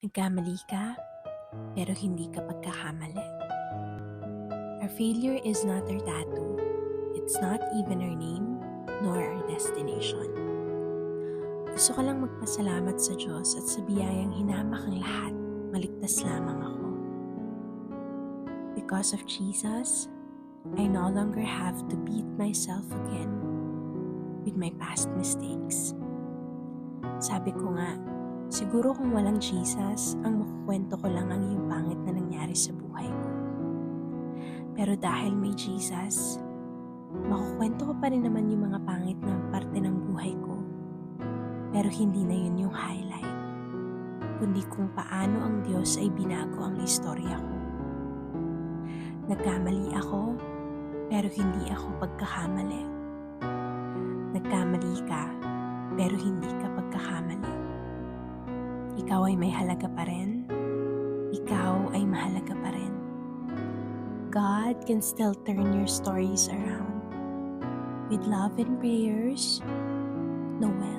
Nagkamali ka, pero hindi ka pagkakamali. Our failure is not our tattoo. It's not even our name, nor our destination. Gusto ko lang magpasalamat sa Diyos at sa biyayang hinamak ang lahat, maligtas lamang ako. Because of Jesus, I no longer have to beat myself again with my past mistakes. Sabi ko nga, siguro kung walang Jesus, ang makukwento ko lang ang yung pangit na nangyari sa buhay ko. Pero dahil may Jesus, makukwento ko pa rin naman yung mga pangit na parte ng buhay ko. Pero hindi na yun yung highlight, kundi kung paano ang Diyos ay binago ang istorya ko. Nagkamali ako, pero hindi ako pagkakamali. Nagkamali ka, pero hindi ka pagkakamali. Ikaw ay may halaga pa rin. Ikaw ay mahalaga pa rin. God can still turn your stories around. With love and prayers, Noel.